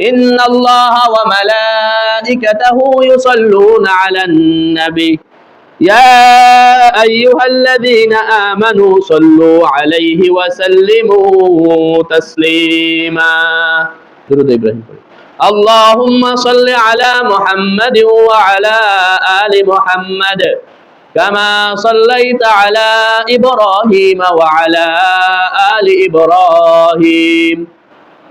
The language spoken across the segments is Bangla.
إن الله وملائكته يصلون على النبي يا أيها الذين آمنوا صلوا عليه وسلموا تسليما درود إبراهيم اللهم صل على محمد وعلى آل محمد كما صليت على إبراهيم وعلى آل إبراهيم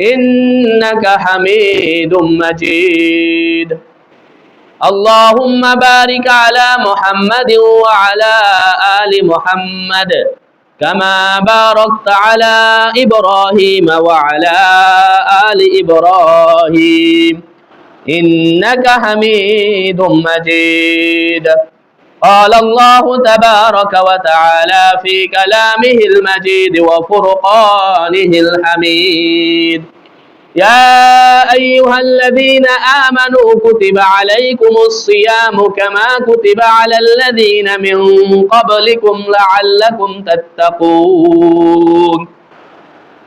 إنك حميد مجيد اللهم بارك على محمد وعلى آل محمد كما باركت على إبراهيم وعلى آل إبراهيم إنك حميد مجيد قال الله تبارك وتعالى في كلامه المجيد وفرقانه الحميد يا أيها الذين آمنوا كتب عليكم الصيام كما كتب على الذين من قبلكم لعلكم تتقون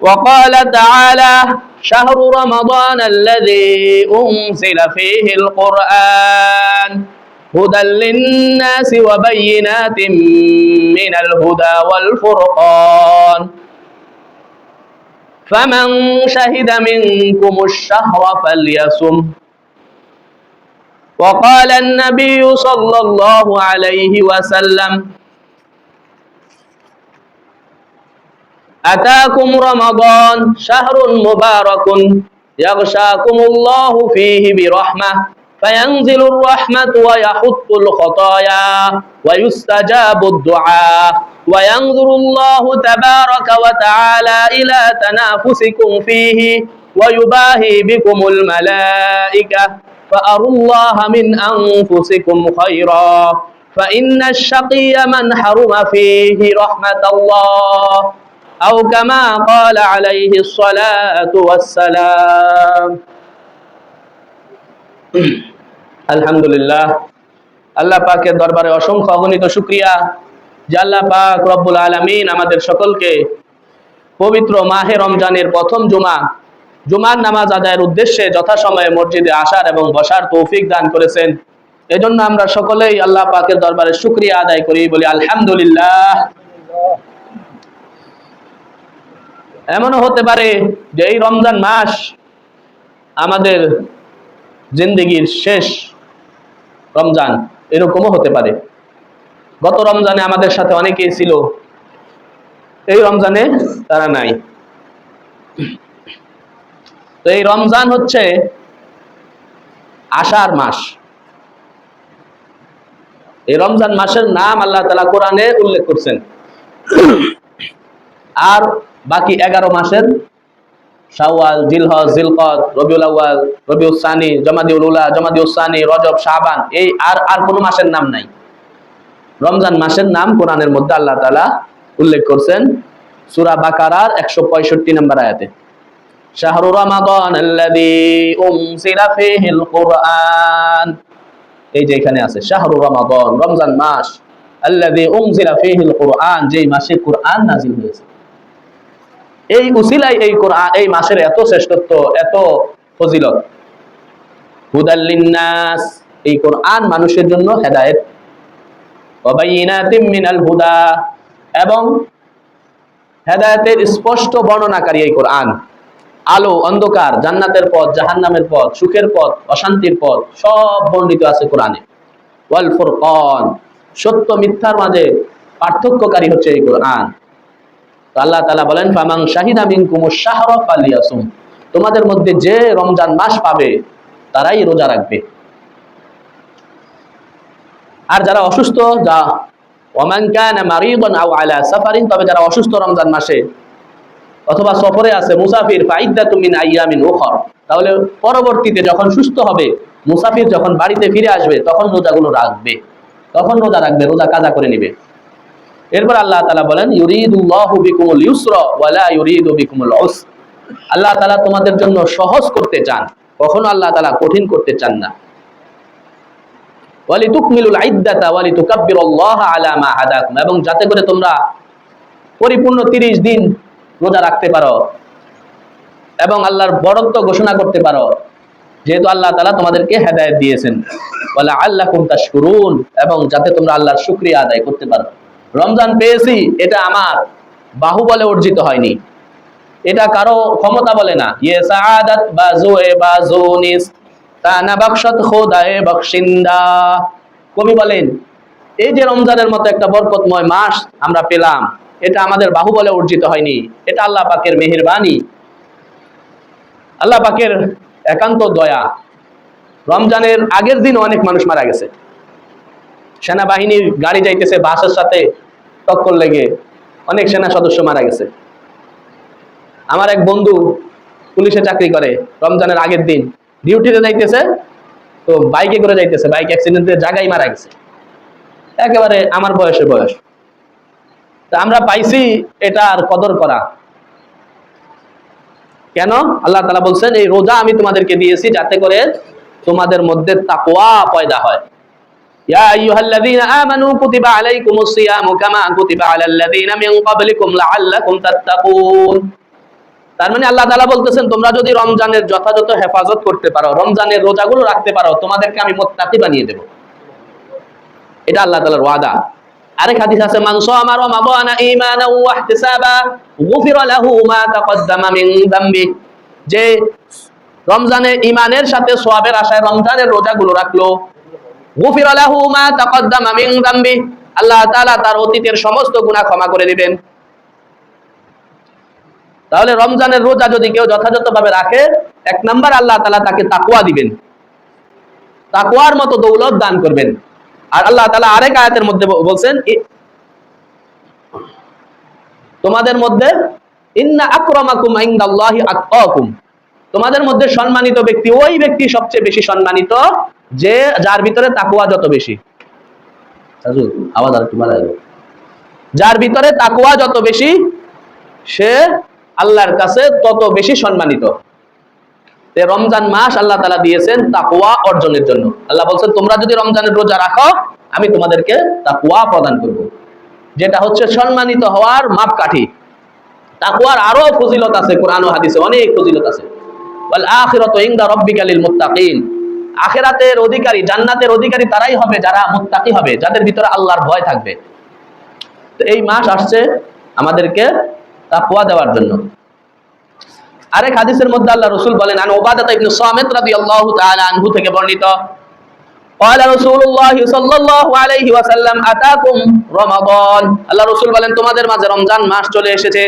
وقال تعالى شهر رمضان الذي أنزل فيه القرآن هدى للناس وبينات من الهدى والفرقان فمن شهد منكم الشهر فليصم وقال النبي صلى الله عليه وسلم أتاكم رمضان شهر مبارك يغشاكم الله فيه برحمة فينزل الرحمة ويحط الخطايا ويستجاب الدعاء وينظر الله تبارك وتعالى إلى تنافسكم فيه ويباهي بكم الملائكة فأروا الله من أنفسكم خيرا فإن الشقي من حرم فيه رحمة الله أو كما قال عليه الصلاة والسلام আলহামদুলিল্লাহ আল্লাহ পাকের দরবারে অসংখ্য অগণিত শুকরিয়া যে আল্লাহ পাক রব্বুল আলামিন আমাদের সকলকে পবিত্র মাহে রমজানের প্রথম জুমার নামাজ আদায়ের উদ্দেশ্যে যথাসময়ে মসজিদে আসার এবং বসার তৌফিক দান করেছেন। এজন্য আমরা সকলেই আল্লাহ পাকের দরবারে শুকরিয়া আদায় করি, বলি আলহামদুলিল্লাহ। এমনও হতে পারে যে এই রমজান মাস আমাদের জিন্দেগির শেষ রমজান, এরকমও হতে পারে। গত রমজানে আমাদের সাথে অনেকেই ছিল, এই রমজানে তারা নাই। তো এই রমজান হচ্ছে আশার মাস। এই রমজান মাসের নাম আল্লাহ তাআলা কোরআনে উল্লেখ করছেন। আর বাকি 11 মাসের শাওয়াল, জিলহজ, জিলকদ, রবিউল আউয়াল, রবিউল সানি, জমাদিউল উলা, জমাদিউল সানি, রজব, শাবান, এই আর কোনো মাসের নাম নাই। রমজান মাসের নাম কোরআনের মধ্যে আল্লাহ তাআলা উল্লেখ করছেন সূরা বাকারার 165 নম্বর আয়াতে। শাহরু রমাদানাল্লাযী উনজিলা ফীহিল কুরআন, এই যে এখানে আছে শাহরু রমাদান, রমজান মাস, আল্লাযী উনজিলা ফীহিল কুরআন, যেই মাসে কুরআন নাযিল হয়েছে। এই উসিলায় এই কোরআন, এই মাসের এত শ্রেষ্ঠত্ব, এত ফজিলত। হুদাল লিন্নাস, এই কোরআন মানুষের জন্য হেদায়েত। ওয়া বাইয়িনাতিম মিনাল হুদা, এবং হেদায়েতের স্পষ্ট বর্ণনাকারী এই কোরআন। আলো অন্ধকার, জান্নাতের পথ, জাহান্নামের পথ, সুখের পথ, অশান্তির পথ, সব বর্ণিত আছে কোরআনে। ওয়াল ফুরকান, সত্য মিথ্যার মাঝে পার্থক্যকারী হচ্ছে এই কোরআন। আল্লাহ তাআলা বলেন ফামান শাহিদা মিনকুমুশ শাহরা ফালিয়াসুম, তোমাদের মধ্যে যে রমজান মাস পাবে তারাই রোজা রাখবে। আর যারা অসুস্থ, ওয়ামান কানা মারিদান আও আলা সাফারিন, তবে যারা অসুস্থ রমজান মাসে অথবা সফরে আছে, মুসাফির, ফাইদ্দাতুম মিন আইয়ামিন উখর, তাহলে পরবর্তীতে যখন সুস্থ হবে, মুসাফির যখন বাড়িতে ফিরে আসবে তখন রোজাগুলো রাখবে, তখন রোজা রাখবে, রোজা কাজা করে নেবে। এরপর আল্লাহ তাআলা বলেন ইউরিদুল্লাহু বিকুমুল ইউসরা ওয়া লা ইউরিদু বিকুমুল উসর, আল্লাহ তাআলা তোমাদের জন্য সহজ করতে চান, কখনো আল্লাহ তাআলা কঠিন করতে চান না। ওয়া লিতুকমিলুল ইদ্দাতা ওয়া লিতুকাব্বিরুল্লাহা আলা মা হাদাকুম, এবং যাতে করে তোমরা পরিপূর্ণ 30 দিন রোজা রাখতে পারো এবং আল্লাহর বরত্ব ঘোষণা করতে পারো যেহেতু আল্লাহ তাআলা তোমাদেরকে হেদায়েত দিয়েছেন, ওয়ালা আল্লাকুম তাশকুরুন, এবং যাতে তোমরা আল্লাহর শুকরিয়া আদায় করতে পারো। রমজান পেয়েছি এটা আমার বাহুবলে অর্জিত হয়নি, এটা কারো ক্ষমতা বলে না। ইয়ে সাআদাত বাজুয়ে বাজুনিস তানা বখশত খোদায়ে বখশিন্দা। কবি বলেন এই যে রমজানের মতো একটা বরকতময় মাস আমরা পেলাম, এটা আমাদের বাহুবলে অর্জিত হয়নি, এটা আল্লাহ পাকের মেহেরবানি, আল্লাহ পাকের একান্ত দয়া। রমজানের আগের দিন অনেক মানুষ মারা গেছে, সেনাবাহিনীর গাড়ি যাইতেছে, বাসের সাথে টক্কর লেগে অনেক সেনা সদস্য মারা গেছে। আমার এক বন্ধু পুলিশে চাকরি করে, রমজানের আগের দিন ডিউটিতে যাইতেছে, তো বাইকে করে যাইতেছে, বাইক অ্যাক্সিডেন্টে জায়গায় মারা গেছে, একেবারে আমার বয়স। তা আমরা পাইছি এটা আর কদর করা কেন? আল্লাহ তাআলা বলছেন এই রোজা আমি তোমাদেরকে দিয়েছি যাতে করে তোমাদের মধ্যে তাকওয়া পয়দা হয়। ইয়া আইয়ুহাল্লাযীনা আমানু কুতিবা আলাইকুমুস সিয়ামু কামা কুতিবা আলাল লাযীনা মিন ক্বাবলিকুম লাআল্লাকুম তাত্তাকুন। তার মানে আল্লাহ তাআলা বলতেছেন তোমরা যদি রমজানের যথাযথ হেফাজত করতে পারো, রমজানের রোজাগুলো রাখতে পারো, তোমাদেরকে আমি মুত্তাকি বানিয়ে দেব। এটা আল্লাহ তাআলার ওয়াদা। আরেক হাদিস আছে, মান সামা রমাদানা ঈমানান ওয়া ইহতিসাবা গুফিরা লাহু মা তাকদ্দামা মিন যামবি। যে রমজানে ঈমানের সাথে সওয়াবের আশায় রমজানের রোজাগুলো রাখলো, গুফিরা লাহু মা তাকদ্দামা মিন যামবি, আল্লাহ তাআলা তার অতীতের সমস্ত গুনাহ ক্ষমা করে দিবেন। তাহলে রমজানের রোজা যদি কেউ যথাযথভাবে রাখে, এক নাম্বার আল্লাহ তাআলা তাকে তাকওয়া দিবেন, তাকওয়ার মতো দৌলত দান করবেন। আর আল্লাহ তাআলা আরেক আয়াতের মধ্যে বলছেন তোমাদের মধ্যে ইন্না আকরামাকুম ইনদাল্লাহি আতকাকুম, তোমাদের মধ্যে সম্মানিত ব্যক্তি ওই ব্যক্তি সবচেয়ে বেশি সম্মানিত যে যার ভিতরে তাকওয়া যত বেশি। হুজুর আওয়াজ আর একটু বাড়াই, যার ভিতরে তাকওয়া যত বেশি সে আল্লাহর কাছে তত বেশি সম্মানিত। রমজান মাস আল্লাহ তাআলা দিয়েছেন তাকওয়া অর্জনের জন্য। আল্লাহ বলছেন তোমরা যদি রমজানের রোজা রাখো আমি তোমাদেরকে তাকওয়া প্রদান করব, যেটা হচ্ছে সম্মানিত হওয়ার মাপকাঠি। তাকওয়ার আরো ফজিলত আছে, কোরআন ও হাদিসে অনেক ফজিলত আছে। ওয়াল আখিরাতু ইনদা রাব্বিকা লিল মুত্তাকিন, আখিরাতের অধিকারী, জান্নাতের অধিকারী তারাই হবে যারা মুত্তাকি হবে, যাদের ভিতরে আল্লাহর ভয় থাকবে। তো এই মাস আসছে আমাদেরকে তাকওয়া দেওয়ার জন্য। আরেক হাদিসের মধ্যে আল্লাহ রাসূল বলেন, আন উবাদাহ ইবনে সামিত রাদিয়াল্লাহু তাআলা আনহু থেকে বর্ণিত, ক্বালা রাসূলুল্লাহ সাল্লাল্লাহু আলাইহি ওয়াসাল্লাম আতাকুম রমাদান, আল্লাহ রাসূল বলেন তোমাদের মাঝে রমজান মাস চলে এসেছে।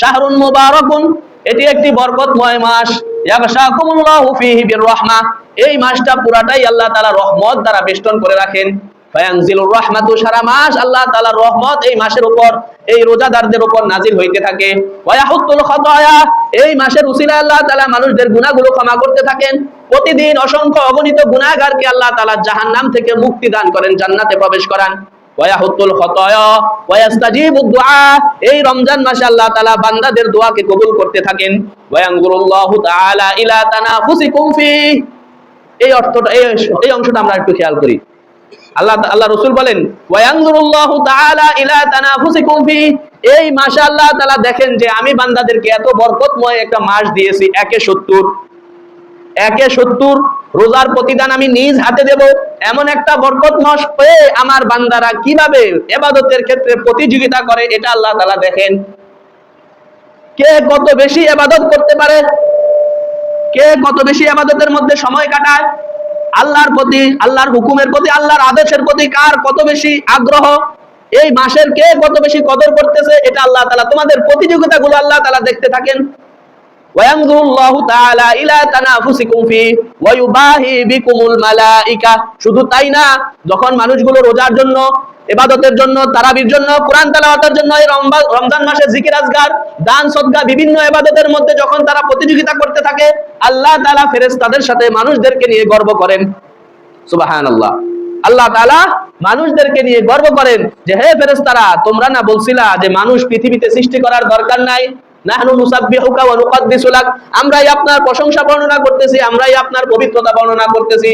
শাহরুন মুবারাকুন, এটি একটি বরকতময় মাস। ইয়াগশাকুমুল্লাহু ফীহি বিররাহমাহ, এই মাসটা পুরাটাই আল্লাহ তাআলা রহমত দ্বারা বেষ্টন করে রাখেন। ফায়ানজিলুর রাহমাতু, সারা মাস আল্লাহ তাআলার রহমত এই মাসের উপর, এই রোজাদারদের উপর নাজিল হইতে থাকে। ওয়া ইয়াহুত্তুল খাতায়া, এই মাসের উসিলায় আল্লাহ তাআলা মানুষদের গুনাহগুলো ক্ষমা করতে থাকেন। প্রতিদিন অসংখ্য অগণিত গুনাহগারকে আল্লাহ তাআলা জাহান্নাম থেকে মুক্তি দান করেন, জান্নাতে প্রবেশ করান। ওয়া ইয়াহুত্তুল খাতায়া ওয়া ইয়াস্তাজিবুদ দুআ, এই রমজান মাসে আল্লাহ তাআলা বান্দাদের দোয়াকে কবুল করতে থাকেন। ওয়া ইয়ানজুরুল্লাহু তাআলা ইলা তানাফুসিকুম ফি, এই অর্থটা, এই অংশটা আমরা একটু খেয়াল করি। আল্লাহ রাসূল বলেন ওয়ায়ানজুরুল্লাহু তাআলা ইলা তানাফুসিকুম ফি, এই মাসে আল্লাহ তাআলা দেখেন যে আমি বান্দাদেরকে এত বরকতময় একটা মাস দিয়েছি, একে 70 রোজার প্রতিদান আমি নিজ হাতে দেব, এমন একটা বরকত মাস পেয়ে আমার বান্দারা কিভাবে ইবাদতের ক্ষেত্রে প্রতিযোগিতা করে এটা আল্লাহ তাআলা দেখেন। কে কত বেশি ইবাদত করতে পারে, কে কত বেশি ইবাদতের মধ্যে সময় কাটায়, আল্লাহর প্রতি, আল্লাহর হুকুমের প্রতি, আল্লাহর আদেশের প্রতি কার কত বেশি আগ্রহ, এই মাসের কে কত বেশি কদর করতেছে, এটা আল্লাহ তাআলা, তোমাদের প্রতিযোগিতাগুলো আল্লাহ তাআলা দেখতে থাকেন। ওয়ায়ানজুরুল্লাহু তাআলা ইলা তানাফুসিকুম ফি ওয়া ইউবাহি বিকুমুল মালাইকা, শুধু তাই না, যখন মানুষগুলো রোজার জন্য, ইবাদতের জন্য, তারাবির জন্য, কোরআন তেলাওয়াতের জন্য, এই রমজান মাসে জিকির আজকার, দান সদকা, বিভিন্ন ইবাদতের মধ্যে যখন তারা প্রতিযোগিতা করতে থাকে, আল্লাহ তাআলা ফেরেশতাদের সাথে মানুষদেরকে নিয়ে গর্ব করেন। সুবহানাল্লাহ, আল্লাহ তাআলা মানুষদেরকে নিয়ে গর্ব করেন যে হে ফেরেশতারা, তোমরা না বলছিলা যে মানুষ পৃথিবীতে সৃষ্টি করার দরকার নাই, নাহনু নুসাব্বিহুকা ওয়া নুকদ্দিসু লাক, আমরাই আপনার প্রশংসা বর্ণনা করতেছি, আমরাই আপনার পবিত্রতা বর্ণনা করতেছি,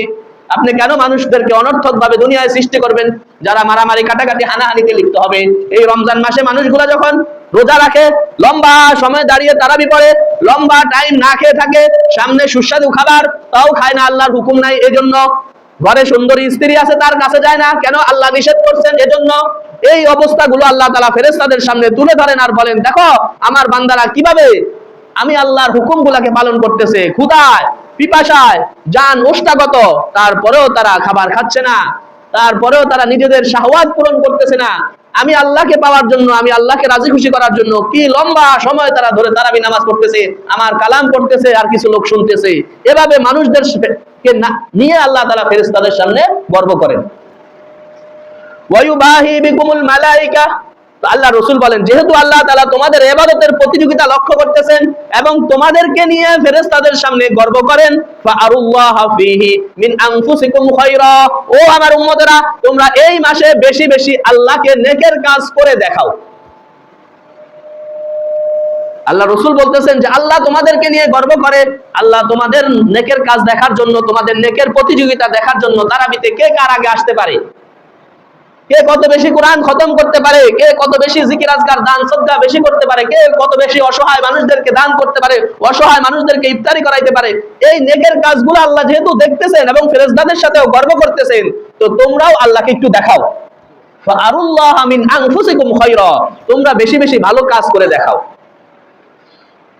আপনি কেন মানুষদেরকে অনর্থকভাবে দুনিয়ায় সৃষ্টি করবেন, যারা মারামারি, কাটাকাটি, হানাহানিতে লিপ্ত হবে। এই রমজান মাসে মানুষগুলো যখন রোজা রাখে, লম্বা সময় দাঁড়িয়ে তারাবি পড়ে, লম্বা টাইম না খেয়ে থাকে, সামনে সুস্বাদু খাবার তাও খায় না, আল্লাহর হুকুম নাই এজন্য। ঘরে সুন্দরী স্ত্রী আছে তার কাছে যায় না, কেন? আল্লাহ নিষেধ করছেন এজন্য। এই অবস্থাগুলো আল্লাহ তাআলা ফেরেশতাদের সামনে তুলে ধরেন আর বলেন, দেখো আমার বান্দারা কিভাবে আমি আল্লাহর হুকুমগুলোকে পালন করতেছে, ক্ষুধায় পিপাসায় জান ওষ্ঠাগত, তারপরেও তারা খাবার খাচ্ছে না, তারপরেও তারা নিজেদের শাহওয়াত পূরণ করতেছে না। আমি আল্লাহকে পাওয়ার জন্য, আমি আল্লাহকে রাজি খুশি করার জন্য কি লম্বা সময় তারা ধরে তারাবি নামাজ পড়তেছে, আমার কালাম পড়তেছে, আর কিছু লোক শুনতেছে। এভাবে মানুষদের নিয়ে আল্লাহ তাআলা ফেরেশতাদের সামনে গর্ব করেন। ওয়ায়ুবাহি বিকুমুল মালাইকা, আল্লাহ রাসূল বলেন, যেহেতু আল্লাহ তাআলা তোমাদের ইবাদতের প্রতিযোগিতা লক্ষ্য করতেছেন এবং তোমাদেরকে নিয়ে ফেরেশতাদের সামনে গর্ব করেন, ফাআরুল্লাহ ফীহি মিন আনফুসিকুম খায়রা, ও আমার উম্মতেরা তোমরা এই মাসে বেশি বেশি আল্লাহকে নেকের কাজ করে দেখাও। আল্লাহ রাসূল বলতেছেন যে আল্লাহ তোমাদেরকে নিয়ে গর্ব করে, আল্লাহ তোমাদের নেকের কাজ দেখার জন্য, তোমাদের নেকের প্রতিযোগিতা দেখার জন্য তারাবিতে কে কার আগে আসতে পারে, কে কত বেশি কোরআন খতম করতে পারে, কে কত বেশি জিকির আজকার দান সদকা বেশি করতে পারে, কে কত বেশি অসহায় মানুষদেরকে দান করতে পারে, অসহায় মানুষদেরকে ইফতারি করাইতে পারে। এই নেকের কাজগুলো আল্লাহ যেহেতু দেখতেছেন এবং ফেরেশতাদের সাথেও গর্ব করতেছেন, তো তোমরাও আল্লাহকে একটু দেখাও। ফাআরুল্লাহ মিন আনফুসিকুম খায়রা, তোমরা বেশি বেশি ভালো কাজ করে দেখাও।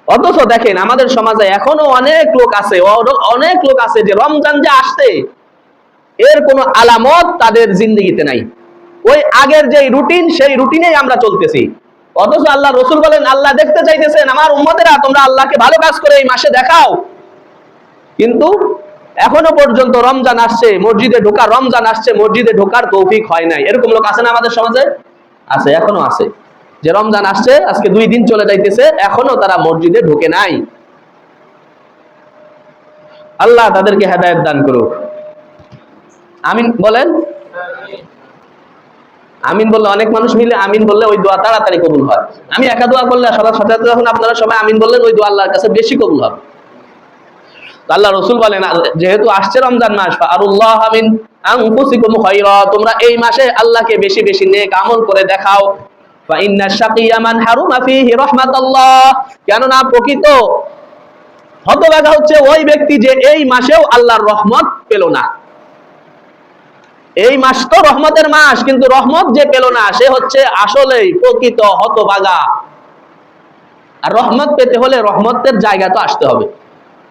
অথচ দেখেন আমাদের সমাজে এখনো অনেক লোক আছে যে রমজান যে আসছে এর কোনো আলামত তাদের জিন্দেগিতে নাই। ওই আগের যে রুটিন, সেই রুটিনেই আমরা চলতেছি। অথচ আল্লাহ রাসূল বলেন, আল্লাহ দেখতে চাইতেছেন আমার উম্মতেরা তোমরা আল্লাহকে ভালো কাজ করে এই মাসে দেখাও। কিন্তু এখনো পর্যন্ত রমজান আসছে, মসজিদে ঢোকা, রমজান আসছে মসজিদে ঢোকার তৌফিক হয় নাই। এরকম লোক আছে না আমাদের সমাজে? আছে, এখনো আছে, যে রমজান আসছে আজকে 2 দিন চলে যাইতেছে এখনো তারা মসজিদে ঢোকে নাই। আল্লাহ তাদেরকে হেদায়েত দান করুক। আমিন বলেন। আমিন বললে অনেক মানুষ মিলে আমিন বললে ওই দোয়া তাড়াতাড়ি কবুল হয়। আমি একা দোয়া করলে সাথে যখন আপনারা সবাই আমিন বললেন, ওই দোয়া আল্লাহর কাছে বেশি কবুল হবে। আল্লাহ রাসূল বলেন, যেহেতু আসছে রমজান মাস, ফাআরুল্লাহ মিন আনফুসিকুম খায়রা, তোমরা এই মাসে আল্লাহকে বেশি বেশি নেক আমল করে দেখাও। ফা ইন্না শাকিয়া মান হারুমা ফীহি রাহমাতাল্লাহ, কেননা প্রকৃত হতভাগা হচ্ছে ওই ব্যক্তি যে এই মাসেও আল্লাহর রহমত পেল না। এই মাস তো রহমতের মাস, কিন্তু রহমত যে পেল না সে হচ্ছে আসলেই প্রকৃত হতভাগা। আর রহমত পেতে হলে রহমতের জায়গা তো আসতে হবে।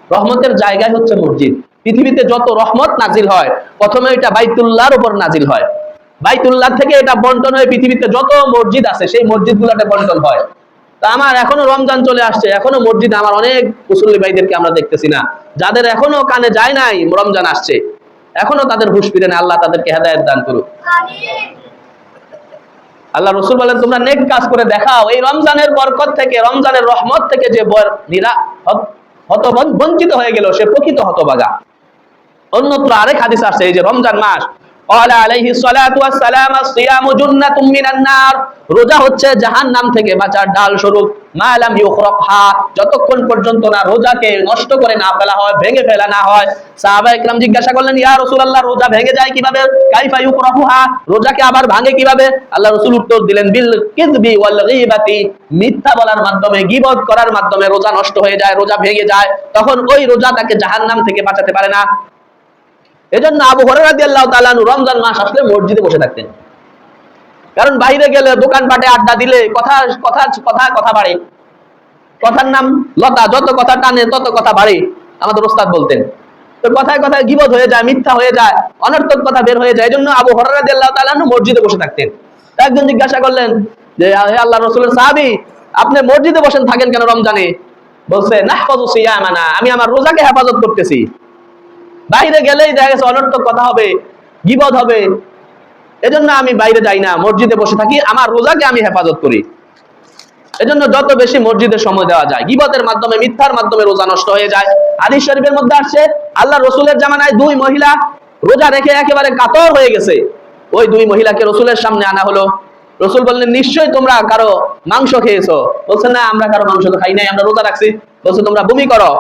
রহমতের জায়গায় হচ্ছে মসজিদ। পৃথিবীতে যত রহমত নাজিল হয় প্রথমে এটা বাইতুল্লাহর উপর নাজিল হয়, বাইতুল্লাহ থেকে এটা বন্টন হয়ে পৃথিবীতে যত মসজিদ আছে সেই মসজিদগুলোতে বন্টন হয়। তা আমার এখনো রমজান চলে আসছে, এখনো মসজিদ আমার অনেক মুসল্লি ভাইদেরকে আমরা দেখতেছি না, যাদের এখনো কানে যায় নাই রমজান আসছে, এখনো তাদের হুঁশ ফিরে না। আল্লাহ তাদেরকে হেদায়েত দান করুক। আল্লাহ রাসূল বলেন, তোমরা নেক কাজ করে দেখাও। এই রমজানের বরকত থেকে, রমজানের রহমত থেকে যে বঞ্চিত হয়ে গেল সে প্রকৃত হতভাগা। অন্যত্র আরেক হাদিস আছে, এই যে রমজান মাস, ক্বালা আলাইহিস সালাতু ওয়াস সালাম আস-সিয়ামু জুন্নাতুম মিনান নার, রোজা হচ্ছে জাহান্নাম থেকে বাঁচার ঢাল স্বরূপ। মা লাম ইউখরাকহা, যতক্ষণ পর্যন্ত না রোজাকে নষ্ট করে না ফেলা হয়, ভেঙে ফেলা না হয়। সাহাবায়ে কেরাম জিজ্ঞাসা করলেন, ইয়া রাসূলুল্লাহ রোজা ভেঙে যায় কিভাবে? কাইফা ইউকরাহুহা, রোজাকে আবার ভাঙে কিভাবে? আল্লাহ রাসূল উত্তর দিলেন, বিল কিযবি ওয়াল গীবাতি, মিথ্যা বলার মাধ্যমে, গীবত করার মাধ্যমে রোজা নষ্ট হয়ে যায়, রোজা ভেঙে যায়, তখন ওই রোজা তাকে জাহান্নাম থেকে বাঁচাতে পারে না। এজন্য আবু হুরায়রা রাদিয়াল্লাহু তাআলা আনহু রমজান মাস আসলে মসজিদে বসে থাকতেন, কারণ বাইরে গেলে দোকানপাটে আড্ডা দিলে কথা বাড়ে, কথার নাম লতা, যত কথা টানে তত কথা বাড়ে, আমাদের ওস্তাদ বলতেন। তো কথায় কথায় গীবত হয়ে যায়, মিথ্যা হয়ে যায়, অনর্থক কথা বের হয়ে যায়। এজন্য আবু হুরায়রা রাদিয়াল্লাহু তাআলা আনহু মসজিদে বসে থাকতেন। একজন জিজ্ঞাসা করলেন যে, হে আল্লাহর রাসূলের সাহাবী, আপনি মসজিদে বসে থাকেন কেন রমজানে? বলছে, নাহফাজু সিয়ামানা, আমি আমার রোজাকে হেফাজত করতেছি। বাইরে গেলেই দেখা গেছে অনর্থক কথা হবে, গীবত হবে, এজন্য আমি বাইরে যাই না, মসজিদে বসে থাকি, আমার রোজাকে আমি হেফাজত করি। এজন্য যত বেশি মসজিদে সময় দেওয়া যায়, গীবতের মাধ্যমে, মিথ্যার মাধ্যমে রোজা নষ্ট হয়ে যায়। হাদিস শরীফের মধ্যে আসছে, আল্লাহ রাসূলের জামানায় 2 মহিলা রোজা রেখে একেবারে কাতর হয়ে গেছে। ওই 2 মহিলাকে রাসূলের সামনে আনা হলো। রাসূল বললেন, নিশ্চয়ই তোমরা কারো মাংস খেয়েছো। বলছে, না, আমরা কারো মাংস তো খাই নাই, আমরা রোজা রাখছি। বলছে, তোমরা বমি করো।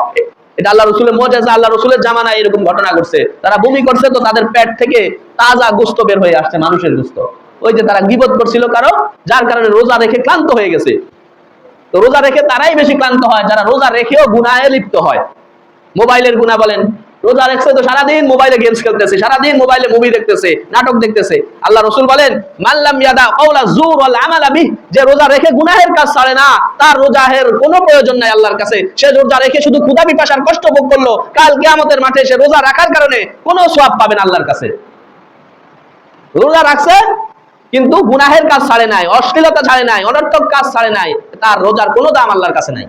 এটা আল্লাহ রাসূলের মুজিজা, আল্লাহ রাসূলের জামানায় এরকম ঘটনা ঘটছে। তারা বমি করছে, তো তাদের পেট থেকে তাজা গোশত বের হয়ে আসছে, মানুষের গোশত। ওই যে তারা গীবত করছিল কারো, যার কারণে রোজা রেখে ক্লান্ত হয়ে গেছে। তো রোজা রেখে তারাই বেশি ক্লান্ত হয় যারা রোজা রেখেও গুনাহে লিপ্ত হয়। মোবাইলের গুনাহ বলেন, রোজা রেখেছে তো সারাদিন মোবাইলে গেমস খেলতেছে, সারাদিন মোবাইলে মুভি দেখতেছে, নাটক দেখতেছে। আল্লাহ রাসূল বলেন মাল্লাম ইয়াদা কাওলা যুর ওয়াল আমালা বিহ, যে রোজা রেখে গুনাহের কাজ ছাড়ে না তার রোজাহের কোনো প্রয়োজন নাই আল্লাহর কাছে। সে রোজা রেখে শুধু ক্ষুধা পিপাসার কষ্ট ভোগ করলো, কাল কিয়ামতের মাঠে সে রোজা রাখার কারণে কোনো সওয়াব পাবে না আল্লাহর কাছে। রোজা রাখছে কিন্তু গুনাহের কাজ ছাড়ে নাই, অশ্লীলতা ছাড়ে নাই, অনর্থক কাজ ছাড়ে নাই, তার রোজার কোনো দাম আল্লাহর কাছে নাই।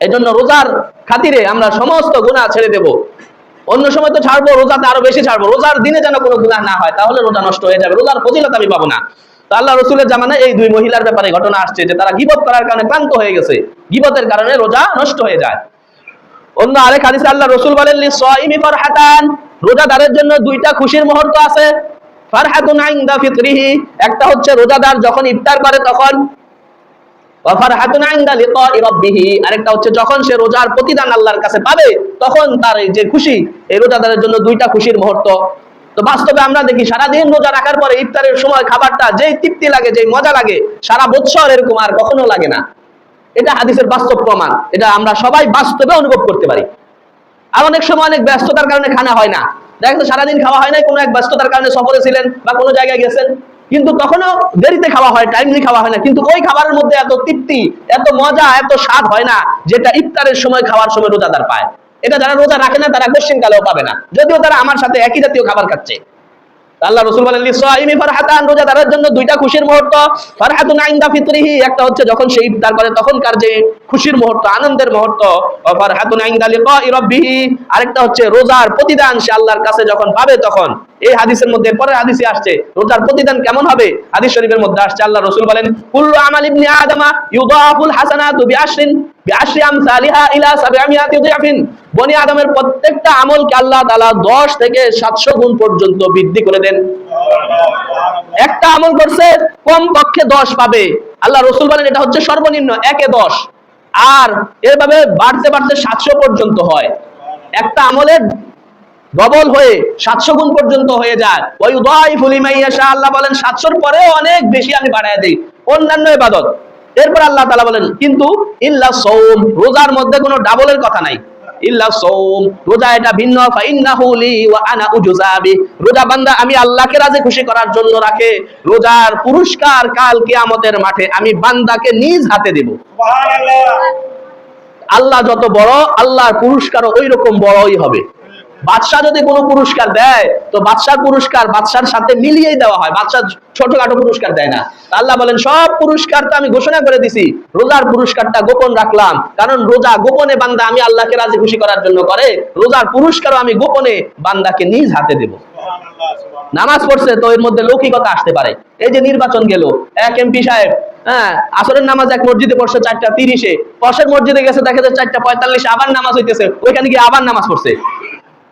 এজন্য রোজার খাতিরে আমরা সমস্ত গুনাহ ছেড়ে দেব। অন্য সময় তো ছাড়বো, রোজাতে আরো বেশি ছাড়বো। রোজার দিনে যেন কোনো গুনাহ না হয়, তাহলে রোজা নষ্ট হয়ে যাবে, রোজার ফজিলত আমি পাবো না। তো আল্লাহ রাসূলের জামানায় এই দুই মহিলার ব্যাপারে ঘটনা আসছে যে তারা গীবত করার কারণে ক্লান্ত হয়ে গেছে, গীবতের কারণে রোজা নষ্ট হয়ে যায়। অন্য আরেক হাদিসে আল্লাহ রাসূল বলেন লিসাইমি ফারহাতান, রোজাদারের জন্য দুইটা খুশির মুহূর্ত আছে। ফারহাতুন ইনদা ফিতরিহি, একটা হচ্ছে রোজাদার যখন ইফতার করে তখন, ওয়া ফারহাতুন ইনদা লিকাই রাব্বিহি, আরেকটা হচ্ছে যখন সে রোজার প্রতিদান আল্লাহর কাছে পাবে তখন তার এই যে খুশি, এই রোজাদারের জন্য দুইটা খুশির মুহূর্ত। তো বাস্তবে আমরা দেখি সারাদিন রোজা রাখার পরে ইফতারের সময় খাবারটা যেই তৃপ্তি লাগে, যেই মজা লাগে, সারা বছর এরকম আর কখনো লাগে না। এটা হাদিসের বাস্তব প্রমাণ, এটা আমরা সবাই বাস্তবে অনুভব করতে পারি। আর অনেক সময় অনেক ব্যস্ততার কারণে খানা হয় না, দেখা যাচ্ছে সারাদিন খাওয়া হয় না, কোনো এক ব্যস্ততার কারণে সফরে ছিলেন বা কোনো জায়গায় গেছেন, কিন্তু তখনও দেরিতে খাওয়া হয়, টাইমলি খাওয়া হয় না, কিন্তু ওই খাবারের মধ্যে এত তৃপ্তি, এত মজা, এত স্বাদ হয় না যেটা ইফতারের সময় খাওয়ার সময় রোজাদার পায়। এটা যারা রোজা রাখে না তারা কোশ্চিনকালেও পাবে না, যদিও তারা আমার সাথে একই জাতীয় খাবার খাচ্ছে। আল্লাহ রাসূল বলেন লিসাইমি ফারহাতান, রোজাদারের জন্য দুইটা খুশির মুহূর্ত। ফারহাতুন ইনদা ফিতরিহি, একটা হচ্ছে যখন সে ইফতার করে তখনকার যে খুশির মুহূর্ত, আনন্দের মুহূর্ত। ওয়া ফারহাতুন ইনদা লিকাই রাব্বিহি, আরেকটা হচ্ছে রোজার প্রতিদান সে আল্লাহর কাছে যখন পাবে তখন। এই হাদিসের মধ্যে পরের হাদিসে আসছে রোজার প্রতিদান কেমন হবে। হাদিস শরীফের মধ্যে আসছে আল্লাহ রাসূল বলেন কুল্লু আমাল ইবনি আদমা ইউদাফুল হাসানাতু বিআশরি আমসালিহা ইলা 700 দিআফিন, বনি আদমের প্রত্যেকটা আমলকে আল্লাহ তাআলা 10 থেকে 700 গুণ পর্যন্ত বৃদ্ধি করে দেন। একটা আমল করছে কম পক্ষে 10 পাবে, আল্লাহ রাসূল বলেন এটা হচ্ছে সর্বনিম্ন, একে 10, আর এভাবে বাড়তে বাড়তে 700 পর্যন্ত হয়। একটা আমলের ডবল হয়ে 700 গুণ পর্যন্ত হয়ে যায়। ওয়ায়ুদাইফু লিমান ইয়াশা, আল্লাহ বলেন 700 এর পরেও অনেক বেশি আমি বাড়ায় দেই অন্যান্য ইবাদত। এরপর আল্লাহ তাআলা বলেন কিন্তু ইল্লা সাওম, রোজার মধ্যে কোনো ডাবলের কথা নাই। ইল্লা সাওম, রোজা এটা ভিন্ন। ফাইন্নাহু লি ওয়া আনা উজজাবি, রোজা বান্দা আমি আল্লাহকে রাজি খুশি করার জন্য রাখে, রোজার পুরস্কার কাল কিয়ামতের মাঠে আমি বান্দাকে নিজ হাতে দেব। সুবহানাল্লাহ। আল্লাহ যত বড়, আল্লাহর পুরস্কারও ওই রকম বড়ই হবে। বাদশা যদি কোনো পুরস্কার দেয় তো বাদশার পুরস্কার বাদশার সাথে মিলিয়েই দেওয়া হয়, বাদশা ছোটখাটো পুরস্কার দেয় না। আল্লাহ বলেন সব পুরস্কার তো আমি ঘোষণা করে দিছি, রোজার পুরস্কারটা গোপন রাখলাম, কারণ রোজা গোপনে বান্দা আমি আল্লাহকে রাজি খুশি করার জন্য করে, রোজার পুরস্কারও আমি গোপনে বান্দাকে নিজ হাতে দেব। নামাজ পড়ছে তো এর মধ্যে লৌকিকতা আসতে পারে। এই যে নির্বাচন গেল, এক এমপি সাহেব আসরের নামাজ এক মসজিদে পড়ছে 4:30, পাশের মসজিদে গেছে দেখা যায় 4:45, আবার নামাজ হইতেছে, ওইখানে গিয়ে আবার নামাজ পড়ছে।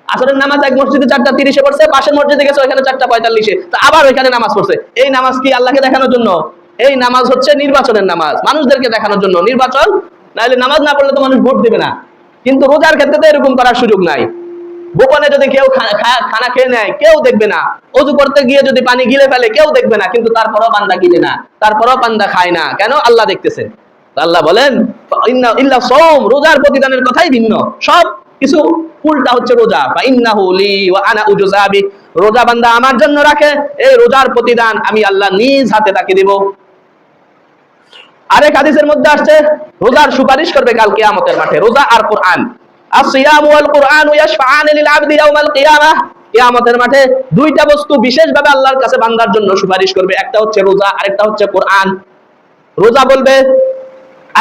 আসরের নামাজ এক মসজিদে 4:30 পড়ছে, পাশের মসজিদে গেছে ওইখানে 4:45, তো আবার ওইখানে নামাজ পড়ছে। এই নামাজ কি আল্লাহকে দেখানোর জন্য? এই নামাজ হচ্ছে নির্বাচনের নামাজ, মানুষদেরকে দেখানোর জন্য নির্বাচন। নাহলে নামাজ না পড়লে তো মানুষ ভোট দেবে না। কিন্তু রোজার ক্ষেত্রে তো এরকম করার সুযোগ নাই। গোপনে যদি কেউ খানা খেয়ে নেয় কেউ দেখবে না, ওযু করতে গিয়ে যদি পানি গিলে ফেলে কেউ দেখবে না, কিন্তু তারপরও বান্দা গিলে না, তারপরও বান্দা খায় না, কেন? আল্লাহ দেখতেছেন। আল্লাহ বলেন ইল্লা সাওম, রোজার প্রতিদানের কথাই ভিন্ন, সব কিছু উল্টা হচ্ছে রোজা। ফাইন্নাহু লি ওয়া আনা উজজাবি, রোজা বান্দা আমার জন্য রাখে, এই রোজার প্রতিদান আমি আল্লাহ নিজ হাতে তাকে দেব। আরেক হাদিসের মধ্যে আসছে রোজার সুপারিশ করবে কাল কিয়ামতের মাঠে, রোজা আর কোরআন। আসিয়ামু ওয়াল কুরআনু ইয়াশফাআনি লিল আবদি ইয়াওমাল কিয়ামাহ, কিয়ামতের মাঠে দুইটা বস্তু বিশেষভাবে আল্লাহর কাছে বান্দার জন্য সুপারিশ করবে, একটা হচ্ছে রোজা, আরেকটা হচ্ছে কোরআন। রোজা বলবে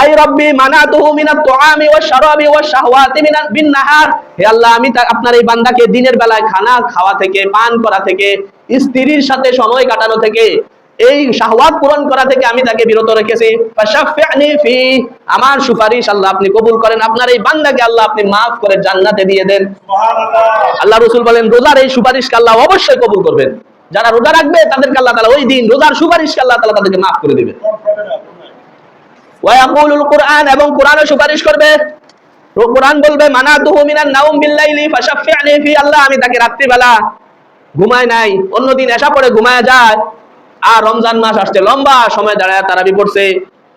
আই রব্বি মানাতুহু মিনাত তুআমি ওয়াশ শারাবি ওয়াশ শাহওয়াতি বিন নাহার, হে আল্লাহ আমি আপনার এই বান্দাকে দিনের বেলায় খানা খাওয়া থেকে, পান করা থেকে, স্ত্রীর সাথে সময় কাটানো থেকে, এই শাহওয়াত পূরণ করা থেকে আমি তাকে বিরত রেখেছি। ফাশাফি'নি ফি, আমার সুপারিশ আল্লাহ আপনি কবুল করেন, আপনার এই বান্দাকে আল্লাহ আপনি maaf করে জান্নাতে দিয়ে দেন। সুবহানাল্লাহ। আল্লাহ রাসূল বলেন রোজার এই সুপারিশকে আল্লাহ অবশ্যই কবুল করবেন। যারা রোজা রাখবে তাদেরকে আল্লাহ তাআলা ওই দিন রোজার সুপারিশকে আল্লাহ তাআলা তাদেরকে maaf করে দিবেন। ওয়া ইয়াকুলুল কুরআন, এবং কোরআনও সুপারিশ করবে। কোরআন বলবে মানাতুহু মিনান নাওম বিল-লাইলি ফাশাফি'নি ফি, আল্লাহ আমি তাকে রাত্রি বেলা ঘুমায় নাই, অন্যদিন এশা পড়ে ঘুমায় যায়, আর রমজান মাস আসছে লম্বা সময় দাঁড়ায় তারাবি পড়ছে,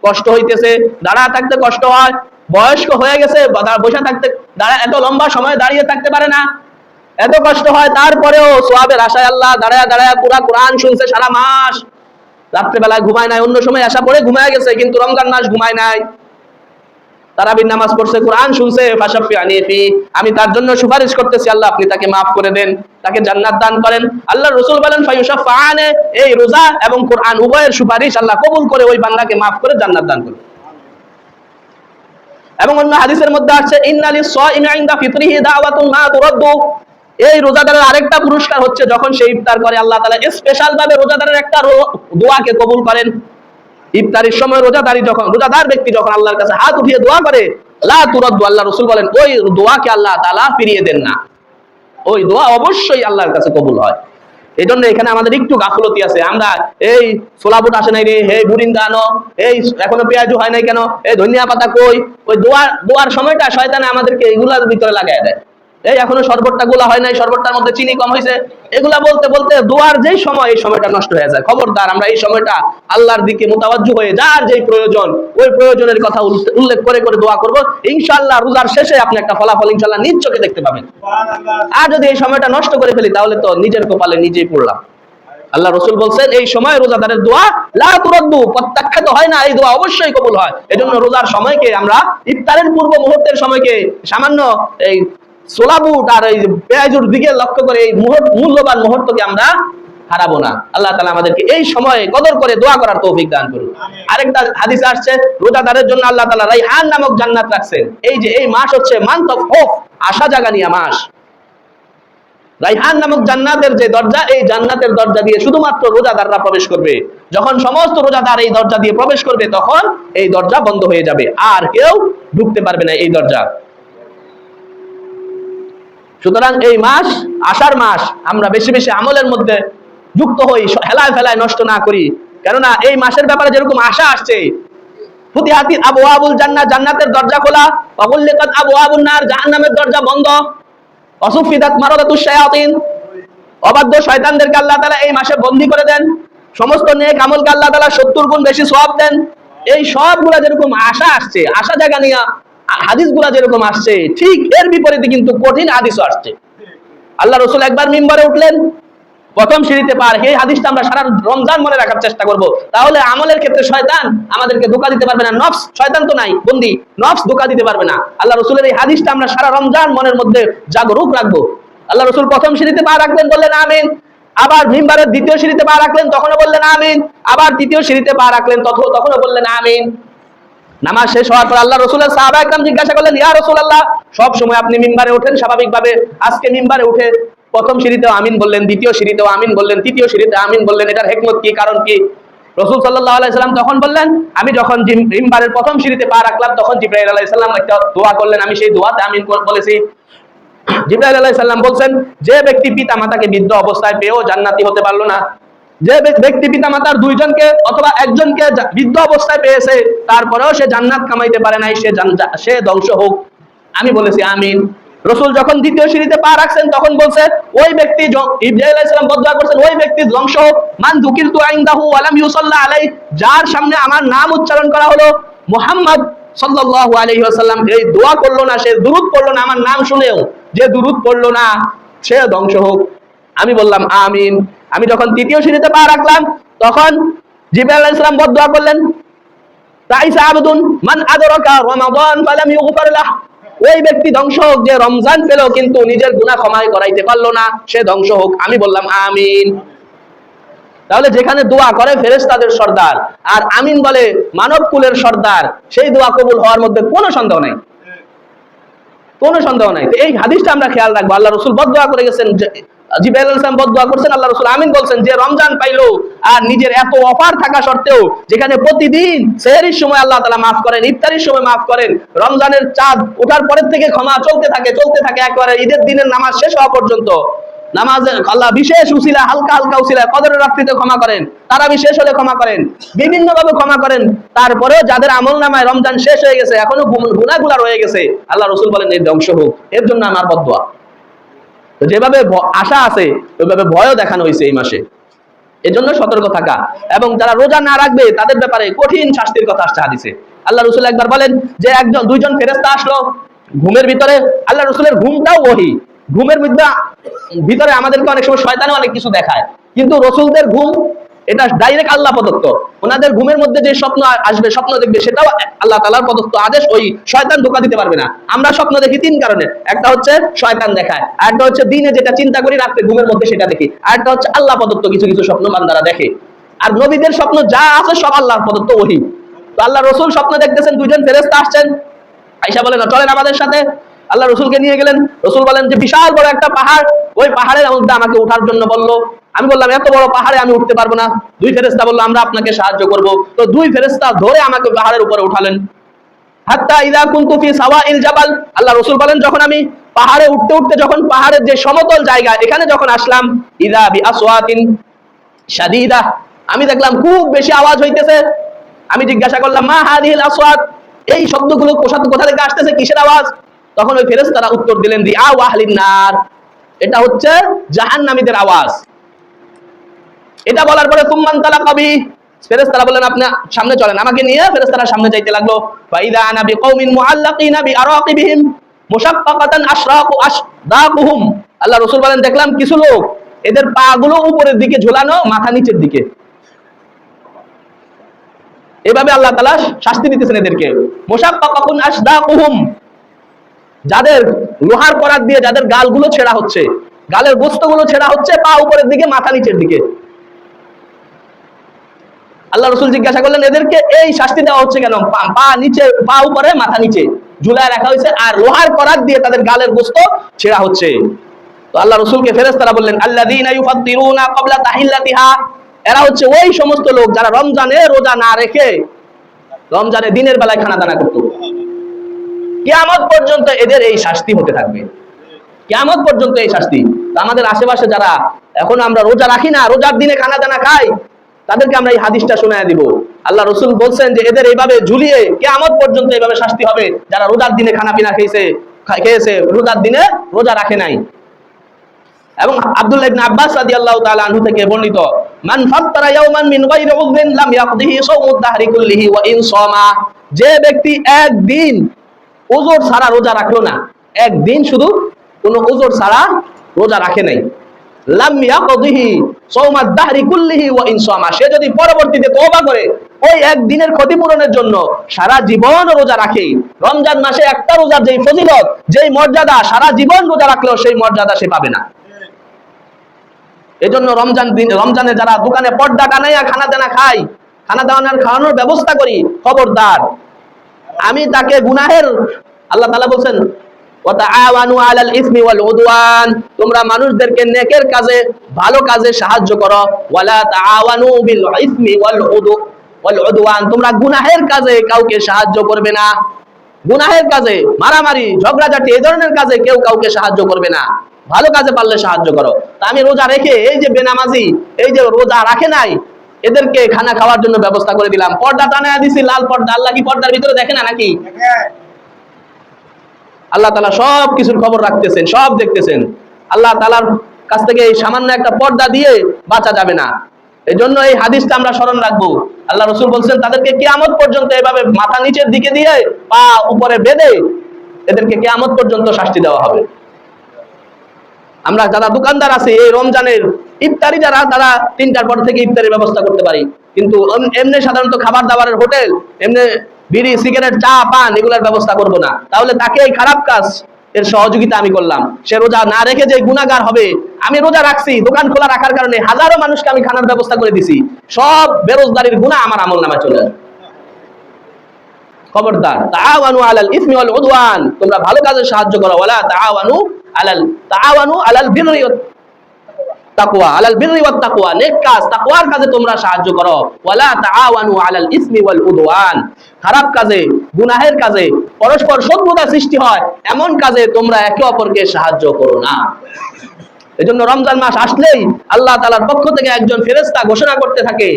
কষ্ট হইতেছে, দাঁড়া থাকতে কষ্ট হয়, বয়স্ক হয়ে গেছে, বসে থাকতে এত লম্বা সময় দাঁড়িয়ে থাকতে পারে না, এত কষ্ট হয়, তারপরেও সোয়াবের আশায় আল্লাহ দাঁড়ায় দাঁড়ায় পুরা কোরআন শুনছে সারা মাস, রাত্রেবেলায় ঘুমায় নাই, অন্য সময় আশা পড়ে ঘুমায় গেছে, কিন্তু রমজান মাস ঘুমায় নাই, তারাবির নামাজ পড়ছে, কোরআন শুনছে, ফাশাফিআনি ফি, আমি তার জন্য সুপারিশ করতেছি আল্লাহ আপনি তাকে মাফ করে দেন, তাকে জান্নাত দান করেন। আল্লাহ রাসূল বলেন ফায়ুশাফাআনে, এই রোজা এবং কোরআন উভয়ের সুপারিশ আল্লাহ কবুল করে ওই বান্দাকে মাফ করে জান্নাত দান করেন। এবং অন্য হাদিসের মধ্যে আছে ইন্নালিস সাইমি ইনদা ফিতরিহি দাওয়াতুন মা তুরাদ্দু, এই রোজাদারের আরেকটা পুরস্কার হচ্ছে যখন সে ইফতার করে আল্লাহ তাআলা স্পেশাল ভাবে রোজাদারের একটা দোয়াকে কবুল করেন। ইফতারের সময় রোজাদার ব্যক্তি যখন আল্লাহর কাছে হাত উঠিয়ে দোয়া করে, লা তুরাদ্দু, আল্লাহ রাসূল বলেন ওই দোয়াকে আল্লাহ তাআলা ফিরিয়ে দেন না, ওই দোয়া অবশ্যই আল্লাহর কাছে কবুল হয়। এই জন্য এখানে আমাদের একটু গাফলতি আছে, আমরা এই ছোলা বুট আসে নাই রে, হে বুরিন্দা আনো, এই এখনো পেঁয়াজু হয় নাই কেন, এই ধনিয়া পাতা কই, ওই দোয়ার সময়টা শয়তানে আমাদেরকে এগুলার ভিতরে লাগায় দেয়, এই এখনো শরবতটা গোলা হয় নাই, শরবতটার মধ্যে চিনি কম হয়েছে, এগুলা বলতে বলতে দোয়ার যেই সময় এই সময়টা নষ্ট হয়ে যায়। খবরদার, আমরা এই সময়টা আল্লাহর দিকে মুতাওয়াজ্জু হয়ে যার যেই প্রয়োজন ওই প্রয়োজনের কথা উল্লেখ করে করে দোয়া করব, ইনশাআল্লাহ রোজার শেষে আপনি একটা ফলাফল ইনশাআল্লাহ নিজ চোখে দেখতে পাবেন। আর যদি এই সময়টা নষ্ট করে ফেলি তাহলে তো নিজের কপালে নিজেই পড়লাম। আল্লাহ রাসূল বলছেন এই সময় রোজাদারের দোয়া লা তুরাদ্দু, প্রত্যাখ্যাত হয় না, এই দোয়া অবশ্যই কবুল হয়। এজন্য রোজার সময়কে আমরা ইফতারের পূর্ব মুহূর্তের সময়কে সামান্য এই ছোলা বুট আর এই পেঁয়াজুর দিকে লক্ষ্য করে এই মূল্যবান মুহূর্তকে আমরা হারাবো না। আল্লাহ তাআলা আমাদেরকে এই সময়ে কদর করে দোয়া করার তৌফিক দান করুন। আরেকটা হাদিসে আসছে রোজাদারের জন্য আল্লাহ তাআলা রাইহান নামক জান্নাত রাখছেন। এই যে এই মাস হচ্ছে মান্থ অফ হোপ, আশা জাগানিয়া মাস। রাইহান নামক জান্নাতের যে দরজা, এই জান্নাতের দরজা দিয়ে শুধুমাত্র রোজাদাররা প্রবেশ করবে। যখন সমস্ত রোজাদার এই দরজা দিয়ে প্রবেশ করবে তখন এই দরজা বন্ধ হয়ে যাবে, আর কেউ ঢুকতে পারবে না এই দরজা। সুতরাং এই মাস আশার মাস, আমরা বেশি বেশি আমলের মধ্যে যুক্ত হই, হেলায় ফেলায় নষ্ট না করি। কেননা এই মাসের ব্যাপারে যেরকম আশা আসছে, ফুতিহাতিল আবওয়াবুল জান্নাহ, জান্নাতের দরজা খোলা, ওয়াগুল্লিকাত আবওয়াবুন নার, জাহান্নামের দরজা বন্ধ, ওয়াসুফিদাত মারাদাতুশ শায়াতিন, অবাধ্য শয়তানদেরকে আল্লাহ তাআলা এই মাসে বন্দী করে দেন, সমস্ত নেক আমলকে আল্লাহ তাআলা 70 গুণ বেশি সওয়াব দেন। এই সবগুলা যেরকম আশা আসছে, আশা জাগানিয়া হাদিসগুলা যেরকম আসছে, ঠিক এর বিপরীতে কিন্তু কঠিন হাদিসও আসছে। আল্লাহ রাসূল একবার মিম্বরে উঠলেন, প্রথম সিঁড়িতে পার, এই হাদিসটা আমরা সারা রমজান মনে রাখার চেষ্টা করব, তাহলে আমলের ক্ষেত্রে শয়তান আমাদেরকে ধোঁকা দিতে পারবে না। নফস, শয়তান তো নাই, বন্দী, নফস ধোঁকা দিতে পারবে না। আল্লাহ রাসূলের এই হাদিসটা আমরা সারা রমজান মনের মধ্যে জাগরুক রাখবো। আল্লাহ রাসূল প্রথম সিঁড়িতে পা রাখলেন, বললেন আমিন, আবার মিম্বরের দ্বিতীয় সিঁড়িতে পা রাখলেন, তখনও বললেন আমিন, আবার তৃতীয় সিঁড়িতে পা রাখলেন, তখনও বললেন আমিন। নামাজ শেষ হওয়ার পর আল্লাহ রাসূলের সাহাবায়ে কেরাম জিজ্ঞাসা করলেন, ইয়া রাসূলুল্লাহ, সব সময় আপনি মিম্বরে ওঠেন স্বাভাবিকভাবে, আজকে মিম্বরে উঠে প্রথম সিঁড়িতেও আমিন বললেন, দ্বিতীয় সিঁড়িতেও আমিন বললেন, তৃতীয় সিঁড়িতে আমিন বললেন, এটার হিকমত কি, কারণ কি? রাসূল সাল্লাল্লাহু আলাইহি সাল্লাম তখন বললেন, আমি যখন মিম্বরের প্রথম সিঁড়িতে পা রাখলাম তখন জিবরাইল আলাইহিস সালাম একটা দোয়া করলেন, আমি সেই দোয়াতে আমিন বলেছি। জিবরাইল আলাইহিস সালাম বলছেন, যে ব্যক্তি পিতা মাতাকে বৃদ্ধ অবস্থায় পেয়েও জান্নাতি হতে পারলো না, যে ব্যক্তি পিতা মাতার দুইজনকে অথবা একজনকে বৃদ্ধ অবস্থায় পেয়েছে তারপরেও সে জান্নাত কামাইতে পারে নাই, সে ধ্বংস হোক। আমি বলেছি আমিন। রাসূল যখন দ্বিতীয় সিঁড়িতে পা রাখছেন তখন বলছে, ওই ব্যক্তি, ইব্রাহিম আলাইহিস সালাম বদদুয়া করছেন, ওই ব্যক্তি ধ্বংস হোক, মান যুকিরতু ইনদাহু ওয়া লাম ইউসাল্লা আলাইহি, যার সামনে আমার নাম উচ্চারণ করা হলো, মুহাম্মদ সাল্লাল্লাহু আলাইহি ওয়াসাল্লাম এই দোয়া করলো না, সে দুরূদ পড়লো না, আমার নাম শুনেও যে দুরূদ পড়লো না, সে ধ্বংস হোক। আমি বললাম আমিন। আমি যখন তৃতীয় সিঁড়িতে পা রাখলাম তখন জিবরাইল আলাইহিস সালাম বদদুয়া করলেন, তাইসা আবদুন মান আদরাকা রমাদান ফালাম ইউগফার লাহ, ওই ব্যক্তি ধ্বংস হোক যে রমজান পেল কিন্তু নিজের গুনাহ ক্ষমা করাইতে পারলো না, সে ধ্বংস হোক। আমি বললাম আমিন। তাহলে যেখানে দোয়া করে ফেরেশতাদের সর্দার আর আমিন বলে মানব কুলের সর্দার, সেই দোয়া কবুল হওয়ার মধ্যে কোনো সন্দেহ নাই, কোনো সন্দেহ নাই। এই হাদিসটা আমরা খেয়াল রাখবো। আল্লাহ রাসূল বদদুয়া করে গেছেন, জিবরাইল আলাইহিস সালাম বদদুয়া করছেন, আল্লাহ রাসূল আমিন বলছেন, যে রমজান পাইলো আর নিজের এত অফার থাকা সত্ত্বেও, যেখানে প্রতিদিন সেহরির সময় আল্লাহ তাআলা মাফ করেন, ইফতারির সময় মাফ করেন, রমজানের চাঁদ ওঠার পরের থেকে ক্ষমা চলতে থাকে একবারে ঈদের দিনের নামাজ শেষ হওয়া পর্যন্ত। নামাজে আল্লাহ বিশেষ উসিলা, হালকা হালকা উসিলা, কদরের রাত্রিতে ক্ষমা করেন, তারা বিশেষ হলে ক্ষমা করেন, বিভিন্ন ভাবে ক্ষমা করেন। তারপরেও যাদের আমলনামায় রমজান শেষ হয়ে গেছে, এখনো গুনাহগুলা রয়ে গেছে, আল্লাহ রাসূল বলেন এই ধ্বংস হোক। এর জন্য আমার বদদুয়া। তো যেভাবে আশা আছে ওইভাবে ভয়ও দেখানো হয়েছে এই মাসে। এজন্য সতর্ক থাকা, এবং যারা রোজা না রাখবে তাদের ব্যাপারে কঠিন শাস্তির কথা আসছে হাদিসে। আল্লাহ রাসূল একবার বলেন যে দুইজন ফেরেশতা আসলো ঘুমের ভিতরে। আল্লাহ রাসূলের ঘুমটাও ওহী, ঘুমের ভিতরে আমাদেরকে অনেক সময় শয়তানে অনেক কিছু দেখায়, কিন্তু রাসূলদের ঘুম এটা ডাইরেক্ট আল্লাহ প্রদত্ত। ওনাদের ঘুমের মধ্যে যে স্বপ্ন আসবে, স্বপ্ন দেখবে, সেটাও আল্লাহ তাআলার প্রদত্ত আদেশ, ওই শয়তান ধোঁকা দিতে পারবে না। আমরা স্বপ্ন দেখি তিন কারণে, একটা হচ্ছে শয়তান দেখায়, আরেকটা হচ্ছে দিনে যেটা চিন্তা করি রাত্রে ঘুমের মধ্যে সেটা দেখি, আরেকটা হচ্ছে আল্লাহ প্রদত্ত কিছু কিছু স্বপ্ন বান্দারা দেখে। আর নবীদের স্বপ্ন যা আছে সব আল্লাহর প্রদত্ত ওহী। তো আল্লাহ রাসূল স্বপ্ন দেখতেছেন, দুইজন ফেরেশতা আসছেন, আয়েশা বলেন চলেন আমাদের সাথে। আল্লাহ রাসূলকে নিয়ে গেলেন। রাসূল বলেন যে বিশাল বড় একটা পাহাড়, ওই পাহাড়ের মধ্যে আমাকে ওঠার জন্য বলল। আমি বললাম এত বড় পাহাড়ে আমি উঠতে পারবো না। দুই ফেরেশতা বলল আমরা আপনাকে সাহায্য করব। তো দুই ফেরেশতা ধরে আমাকে পাহাড়ের উপরে উঠালেন। হাত্তা ইযা কুনতু ফি সাওয়াইল জাবাল, আল্লাহ রাসূল বলেন যখন আমি পাহাড়ে উঠতে উঠতে যখন পাহাড়ের যে সমতল জায়গা এখানে যখন আসলাম, ইযা বি আসওয়াতিন শাদীদা, আমি দেখলাম খুব বেশি আওয়াজ হইতেছে। আমি জিজ্ঞাসা করলাম মা হাদিহিল আসওয়াত, এই শব্দগুলো কোথা থেকে আসতেছে, কিসের আওয়াজ? তখন ওই ফেরেশতারা উত্তর দিলেন রিআ আহলিন নার, এটা হচ্ছে জাহান্নামীদের আওয়াজ। এটা বলার পরে তুম্মান তালাকা বি, ফেরেশতারা বললেন আপনি সামনে চলেন। আমাকে নিয়ে ফেরেশতারা সামনে যাইতে লাগলো। ফাইদা আনা বিকৌমিন মুআল্লাকিনা বিআরাকিবিহিম মুশাক্কাকাতান আশরাকু আসদাকুহুম, আল্লাহ রাসূল বলেন দেখলাম কিছু লোক এদের পা গুলো উপরের দিকে ঝুলানো, মাথা নিচের দিকে। এভাবে আল্লাহ তাআলা শাস্তি দিতেছেন এদেরকে। মুশাক্কাকাতুন আসদাকুহুম, যাদের লোহার করাত দিয়ে যাদের গালগুলো ছেঁড়া হচ্ছে, গালের গোস্তগুলো ছেঁড়া হচ্ছে, পা উপরের দিকে মাথা নিচের দিকে। আল্লাহ রাসূল জিজ্ঞাসা করলেন এদেরকে এই শাস্তি দেওয়া হচ্ছে কেন? পা নিচে, পা উপরে মাথা নিচে ঝুলায় রাখা হয়েছে, আর লোহার করাত দিয়ে তাদের গালের গোস্ত ছেঁড়া হচ্ছে। তো আল্লাহ রাসূলকে ফেরেশতারা বললেন আল্লাযীনা ইউফাত্তিরুনা ক্বাবলা তাহিল্লাতিহা, এরা হচ্ছে ওই সমস্ত লোক যারা রমজানে রোজা না রেখে রমজানে দিনের বেলায় খানা দানা করত। কিয়ামত পর্যন্ত এদের এই শাস্তি হতে থাকবে, কিয়ামত পর্যন্ত এই শাস্তি। আমাদের আশেপাশে যারা এখন আমরা রোজা রাখি না, রোজার দিনে খানা দানা খাই, তাদেরকে আমরা এই হাদিসটা শোনায় দিব। আল্লাহ রাসূল বলছেন যে এদের এইভাবে ঝুলিয়ে কিয়ামত পর্যন্ত এইভাবে শাস্তি হবে যারা রোজার দিনে খানা পিনা খেয়েছে, রোজার দিনে রোজা রাখে নাই। এবং আব্দুল্লাহ ইবনে আব্বাস রাদিয়াল্লাহু তাআলা আনহু থেকে বর্ণিত, মান ফাত্তারা ইয়াওমান মিন গায়রি উযরিন লাম ইয়াকদিহি সাওমুদ দাহরি কুল্লিহি ওয়া ইন সামা, যে ব্যক্তি একদিন ওজর ছাড়া রোজা রাখলো না, একদিন শুধু কোনো ওজর ছাড়া রোজা রাখে নাই, লাম ইয়াকদিহি সাওমাদ দাহরি কুল্লিহি ওয়া ইন সামা, সে যদি পরবর্তীতে তওবা করে ওই একদিনের ক্ষতিপূরণের জন্য সারা জীবন রোজা রাখে, রমজান মাসে একটা রোজার যেই ফজিলত, যেই মর্যাদা, সারা জীবন রোজা রাখলেও সেই মর্যাদা সে পাবে না। এজন্য রমজানে যারা দোকানে পর্দা টানাইয়া খানা দানা খাই, খানা দানার খাওয়ানোর ব্যবস্থা করি, খবরদার, আমি তাকে গুনাহের, আল্লাহ তাআলা বলেন ওয়া তাআওয়ানু আলাল ইসমি ওয়াল উদওয়ান, তোমরা মানুষদেরকে নেকের কাজে, ভালো কাজে সাহায্য করো, ওয়ালা তাআওয়ানু বিল ইসমি ওয়াল উদওয়ান, তোমরা গুনাহের কাজে কাউকে সাহায্য করবে না। গুনাহের কাজে, মারামারি, ঝগড়াঝাটি, এই ধরনের কাজে কেউ কাউকে সাহায্য করবে না, ভালো কাজে পারলে সাহায্য করো। তা আমি রোজা রেখে এই যে বেনামাজি, এই যে রোজা রাখে নাই, এদেরকে খানা খাওয়ার জন্য ব্যবস্থা করে দিলাম, পর্দা টানায় দিছি, লাল পর্দা। আল্লাহ কি পর্দার ভিতরে দেখে না নাকি? আল্লাহ তাআলা সব কিছুর খবর রাখতেছেন, সব দেখতেছেন। আল্লাহ তাআলার কাছ থেকে এই সামান্য একটা পর্দা দিয়ে বাঁচা যাবে না। এই জন্য এই হাদিসটা আমরা স্মরণ রাখবো। আল্লাহ রাসূল বলছেন তাদেরকে কিয়ামত পর্যন্ত এভাবে মাথা নিচের দিকে দিয়ে পা উপরে বেঁধে এদেরকে কিয়ামত পর্যন্ত শাস্তি দেওয়া হবে। আমরা যারা দোকানদার আছি, এই রমজানের ইফতারি যারা, তারা 3টার পর থেকে ইফতারির ব্যবস্থা করতে পারি, কিন্তু এমনি সাধারণত খাবার দাবারের হোটেল, এমনি বিড়ি সিগারেট চা পান এগুলোর ব্যবস্থা করব না। তাহলে তাকে এই খারাপ কাজ এর সহযোগিতা আমি করলাম। সে রোজা না রেখে যে গুনাহগার হবে, আমি রোজা রাখছি, দোকান খোলা রাখার কারণে হাজারো মানুষকে আমি খানার ব্যবস্থা করে দিছি, সব বেরোজগারির গুনাহ আমার আমলনামায় চলে আসবে। খবরদার, তাআওয়ানু আলাল ইসমি ওয়াল উদওয়ান, তোমরা ভালো কাজে সাহায্য করো, ওয়ালা তাআওয়ানু আলাল বিররি ওয়াত তাকওয়া, আলাল বিররি ওয়াত তাকওয়া, নেক কাজ, তাকওয়ার কাজে তোমরা সাহায্য করো, ওয়ালা তাআওয়ানু আলাল ইসমি ওয়াল উদওয়ান, খারাপ কাজে, গুনাহের কাজে, পরস্পর শত্রুতা সৃষ্টি হয় এমন কাজে তোমরা একে অপরকে সাহায্য করো না। এজন্য রমজান মাস আসলেই আল্লাহ তাআলার পক্ষ থেকে একজন ফেরেশতা ঘোষণা করতে থাকে,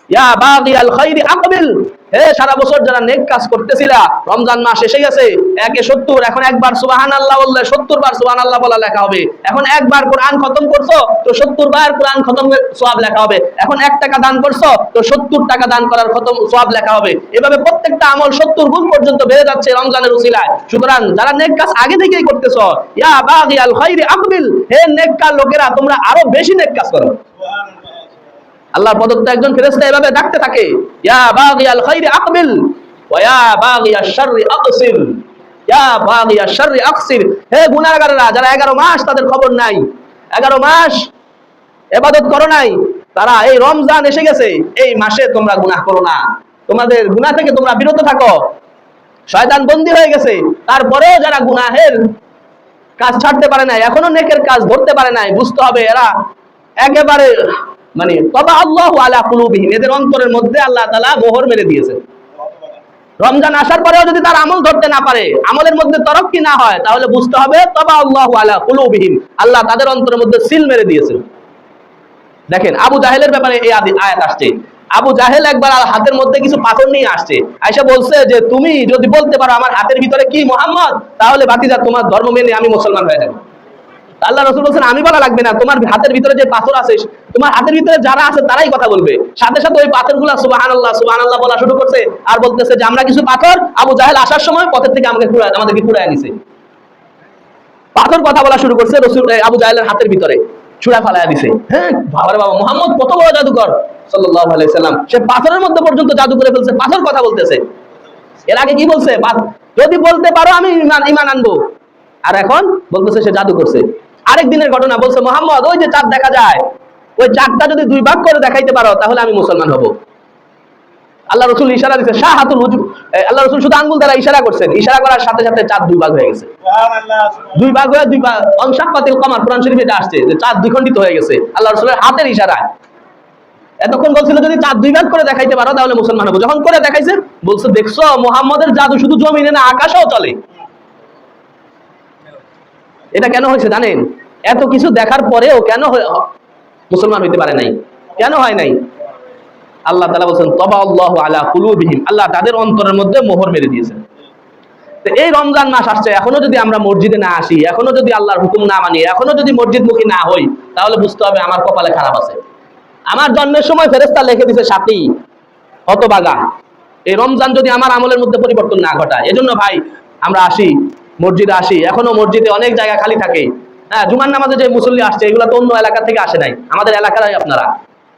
ইয়া বাগিয়াল খাইরি আকবিল, হে সারা বছর যারা নেক কাজ করতেছিলা, রমজান মাস এসে গেছে, একে 70, এখন একবার সুবহানাল্লাহ বললে 70 বার সুবহানাল্লাহ বলা লেখা হবে। এখন একবার কোরআন খতম করছো তো 70 বার কোরআন খতমের সওয়াব লেখা হবে। এখন 1 টাকা দান করছো তো 70 টাকা দান করার খতম সওয়াব লেখা হবে। এভাবে প্রত্যেকটা আমল 70 গুণ পর্যন্ত বেড়ে যাচ্ছে রমজানের উসিলায়। সুতরাং যারা নেক কাজ আগে থেকেই করতেছো, ইয়া বাগিয়াল খাইরি আকবিল, হে নেককার লোকেরা তোমরা আরো বেশি নেক কাজ করো। আল্লাহর প্রদত্ত একজন ফেরেশতা এভাবে ডাকতে থাকে, ইয়া বাগিয়াল খাইরি আকবিল ওয়া ইয়া বাগিয়াশ শাররি আকসির, ইয়া বাগিয়াশ শাররি আকসির, হে গুনাহগাররা যারা 11 মাস তাদের খবর নাই, 11 মাস ইবাদত করো নাই, তারা এই রমজান এসে গেছে, এই মাসে তোমরা গুনাহ করো না, তোমাদের গুনাহ থেকে তোমরা বিরত থাকো। শয়তান বন্দী হয়ে গেছে, তারপরেও যারা গুনাহের কাজ ছাড়তে পারে নাই, এখনো নেকের কাজ ধরতে পারে নাই, বুঝতে হবে এরা একেবারে মানে তবা আল্লাহু আলা কুলুবিহিম, এদের অন্তরের মধ্যে আল্লাহ তাআলা মোহর মেরে দিয়েছে। রমজান আসার পরেও যদি তার আমল ধরতে না পারে, আমলের মধ্যে তরক্কি না হয়, তাহলে বুঝতে হবে তবা আল্লাহু আলা কুলুবিহিম, আল্লাহ তাদের অন্তরের মধ্যে সিল মেরে দিয়েছে। দেখেন আবু জাহেলের ব্যাপারে এই আয়াত আসছে। আবু জাহেল একবার হাতের মধ্যে কিছু পাথর নিয়ে আসছে, আয়েশা বলছে যে তুমি যদি বলতে পারো আমার হাতের ভিতরে কি মুহাম্মদ, তাহলে ভাতিজা তোমার ধর্ম মেনে আমি মুসলমান হয়ে যাব। আল্লাহ রাসূল বলেন আমি বলা লাগবে না, তোমার হাতের ভিতরে যে পাথর আছে, তোমার হাতের ভিতরে যারা আছে তারাই কথা বলবে। সাথে সাথে ওই পাথরগুলো সুবহানাল্লাহ সুবহানাল্লাহ বলা শুরু করছে, আর বলতেছে যে আমরা কিছু পাথর আবু জাহেল আসার সময় পথের থেকে আমাদেরকে কুড়ায় নিছে। পাথর কথা বলা শুরু করছে রাসূল আবু জাহেলের হাতের ভিতরে, ছুঁড়া ফালায়া দিছে। হ্যাঁ বাবারে বাবা, মুহাম্মদ কত বড় জাদুকর সাল্লাল্লাহু আলাইহি সাল্লাম, সে পাথরের মধ্যে পর্যন্ত জাদু করে ফেলছে, পাথর কথা বলতেছে। এর আগে কি বলছে, যদি বলতে পারো আমি ঈমান আনবো, আর এখন বলতেছে সে জাদু করছে। আরেক দিনের ঘটনা বলছে, মুহাম্মদ ওই যে চাঁদ দেখা যায়, ওই চাঁদটা যদি 2 ভাগ করে দেখাইতে পারো তাহলে আমি মুসলমান হব। আল্লাহ রাসূল ইশারা দিয়েছে, শাহাতুল ওযু, আল্লাহ রাসূল শুধু আঙ্গুল দ্বারা ইশারা করছেন, ইশারা করার সাথে সাথে চাঁদ 2 ভাগ হয়ে গেছে। সুবহানাল্লাহ, 2 ভাগ হয়ে 2 ভাগ অংশাকাতিল কমার, কোরআন শরীফে এটা আসছে যে চাঁদ দ্বিখণ্ডিত হয়ে গেছে আল্লাহ রাসূলের হাতের ইশারায়। এতক্ষণ বলছিল যদি চাঁদ 2 ভাগ করে দেখাইতে পারো তাহলে মুসলমান হব, যখন করে দেখাইছে বলছে দেখছো মুহাম্মদের জাদু শুধু জমিনে না আকাশেও চলে। এটা কেন হয়েছে জানেন? এত কিছু দেখার পরেও কেন মুসলমান হইতে পারে নাই? কেন হয় নাই? আল্লাহ তাআলা বলেন তবা আল্লাহু আলা কুলুবিহিম, আল্লাহ তাদের অন্তরের মধ্যে মোহর মেরে দিয়েছেন। তো এই রমজান মাস আসছে, এখনো যদি আমরা মসজিদে না আসি, এখনো যদি আল্লাহর হুকুম না মানি, এখনো যদি মসজিদমুখী না হই, তাহলে বুঝতে হবে আমার কপালে খারাপ আছে। আমার জন্মের সময় ফেরেশতা লিখে দিয়েছে সাথী হতভাগা, এই রমজান যদি আমার আমলের মধ্যে পরিবর্তন না ঘটায়। এজন্য ভাই আমরা আসি, মসজিদে আসি, এখনো মসজিদে অনেক জায়গা খালি থাকে। হ্যাঁ, জুমার নামাজে যে মুসল্লি আসছে এগুলো তো অন্য এলাকা থেকে আসে নাই, আমাদের এলাকারই আপনারা,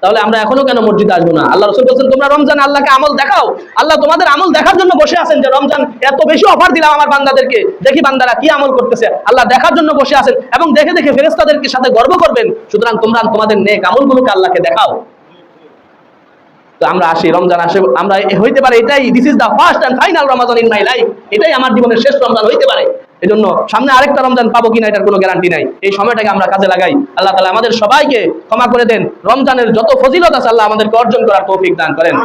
তাহলে আমরা এখনো কেন মসজিদে আসবো না? আল্লাহ রাসূল বলেছেন তোমরা রমজান আল্লাহকে আমল দেখাও। আল্লাহ তোমাদের আমল দেখার জন্য বসে আছেন, যে রমজান এত বেশি অফার দিলাম আমার বান্দাদেরকে, দেখি বান্দারা কি আমল করতেছে। আল্লাহ দেখার জন্য বসে আছেন এবং দেখে দেখে ফেরেশতাদেরকে সাথে গর্ব করবেন। সুতরাং তোমরা তোমাদের নেক আমলগুলোকে আল্লাহকে দেখাও। তো আমরা আসি, রমজান আসে, আমরা হইতে পারে এটাই this is the first and final Ramadan in my life, এটাই আমার জীবনের শেষ রমজান হইতে পারে। এজন্য সামনে আরেকটা রমজান পাবো কিনা এটার কোনো গ্যারান্টি নাই। এই সময়টাকে আমরা কাজে লাগাই। আল্লাহ তাআলা আমাদের সবাইকে ক্ষমা করে দেন, রমজানের যত ফজিলত আছে আল্লাহ আমাদেরকে অর্জন করার তৌফিক দান করেন।